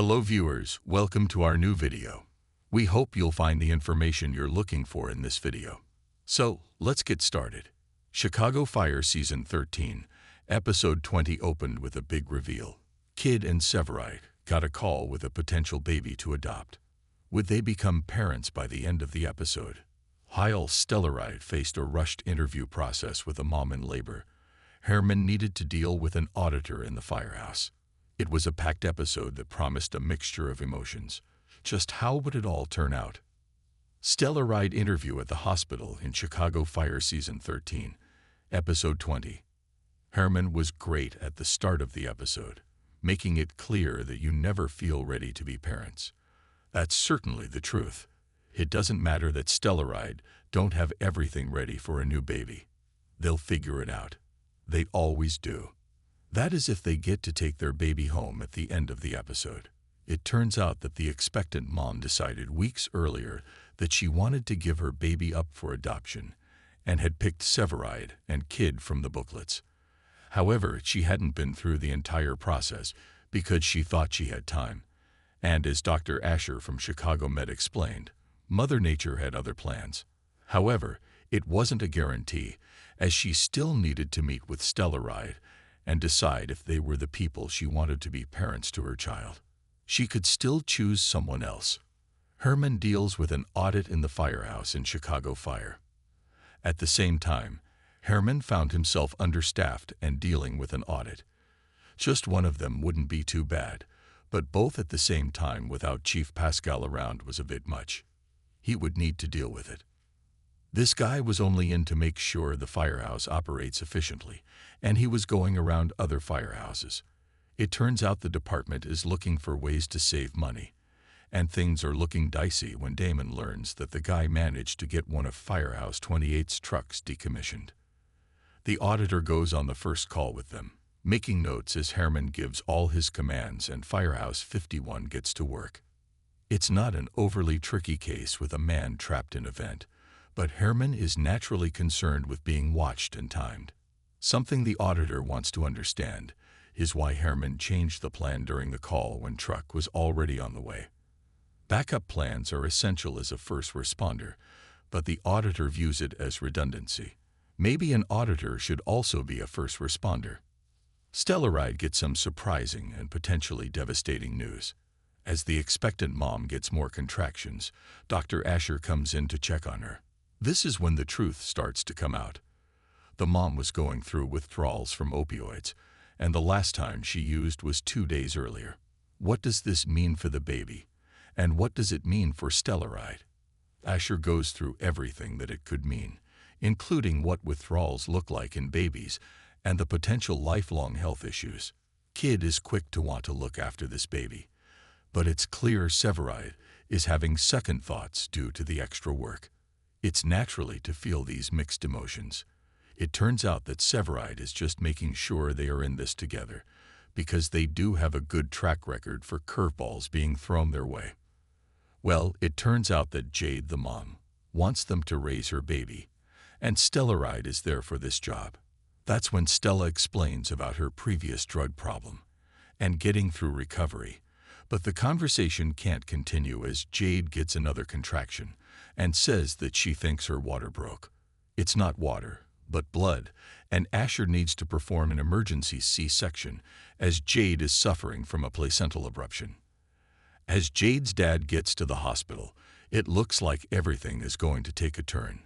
Hello viewers, welcome to our new video. We hope you'll find the information you're looking for in this video. So, let's get started. Chicago Fire Season 13, Episode 20 opened with a big reveal. Kid and Stellaride got a call with a potential baby to adopt. Would they become parents by the end of the episode? While Stellaride faced a rushed interview process with a mom in labor, Herman needed to deal with an auditor in the firehouse. It was a packed episode that promised a mixture of emotions. Just how would it all turn out? Stellaride interview at the hospital in Chicago Fire Season 13, Episode 20. Herman was great at the start of the episode, making it clear that you never feel ready to be parents. That's certainly the truth. It doesn't matter that Stellaride don't have everything ready for a new baby. They'll figure it out. They always do. That is if they get to take their baby home at the end of the episode. It turns out that the expectant mom decided weeks earlier that she wanted to give her baby up for adoption and had picked Stellaride and Kid from the booklets. However, she hadn't been through the entire process because she thought she had time. And as Dr. Asher from Chicago Med explained, Mother Nature had other plans. However, it wasn't a guarantee, as she still needed to meet with Stellaride and decide if they were the people she wanted to be parents to her child. She could still choose someone else. Herman deals with an audit in the firehouse in Chicago Fire. At the same time, Herman found himself understaffed and dealing with an audit. Just one of them wouldn't be too bad, but both at the same time without Chief Pascal around was a bit much. He would need to deal with it. This guy was only in to make sure the firehouse operates efficiently, and he was going around other firehouses. It turns out the department is looking for ways to save money, and things are looking dicey when Damon learns that the guy managed to get one of Firehouse 28's trucks decommissioned. The auditor goes on the first call with them, making notes as Herman gives all his commands and Firehouse 51 gets to work. It's not an overly tricky case with a man trapped in a vent, but Herman is naturally concerned with being watched and timed. Something the auditor wants to understand is why Herman changed the plan during the call when truck was already on the way. Backup plans are essential as a first responder, but the auditor views it as redundancy. Maybe an auditor should also be a first responder. Stellaride gets some surprising and potentially devastating news. As the expectant mom gets more contractions, Dr. Asher comes in to check on her. This is when the truth starts to come out. The mom was going through withdrawals from opioids, and the last time she used was 2 days earlier. What does this mean for the baby? And what does it mean for Stellaride? Asher goes through everything that it could mean, including what withdrawals look like in babies and the potential lifelong health issues. Kid is quick to want to look after this baby, but it's clear Stellaride is having second thoughts due to the extra work. It's naturally to feel these mixed emotions. It turns out that Stellaride is just making sure they are in this together, because they do have a good track record for curveballs being thrown their way. Well, it turns out that Jade, the mom, wants them to raise her baby, and Stellaride is there for this job. That's when Stella explains about her previous drug problem and getting through recovery, but the conversation can't continue as Jade gets another contraction and says that she thinks her water broke. It's not water, but blood, and Asher needs to perform an emergency C-section as Jade is suffering from a placental abruption. As Jade's dad gets to the hospital, it looks like everything is going to take a turn.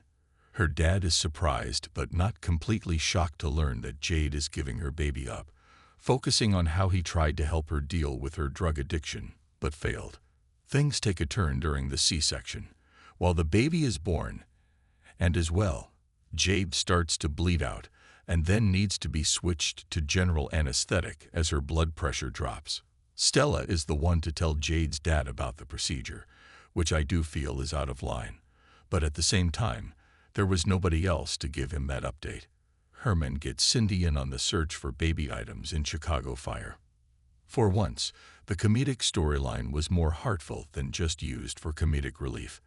Her dad is surprised but not completely shocked to learn that Jade is giving her baby up, focusing on how he tried to help her deal with her drug addiction, but failed. Things take a turn during the C-section, while the baby is born, and as well, Jade starts to bleed out and then needs to be switched to general anesthetic as her blood pressure drops. Stella is the one to tell Jade's dad about the procedure, which I do feel is out of line, but at the same time, there was nobody else to give him that update. Herman gets Cindy in on the search for baby items in Chicago Fire. For once, the comedic storyline was more heartfelt than just used for comedic relief.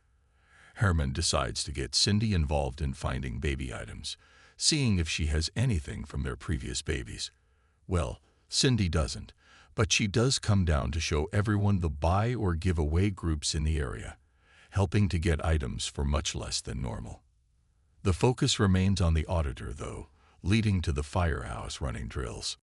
Herman decides to get Cindy involved in finding baby items, seeing if she has anything from their previous babies. Well, Cindy doesn't, But she does come down to show everyone the buy or give away groups in the area, helping to get items for much less than normal. The focus remains on the auditor, though, leading to the firehouse running drills.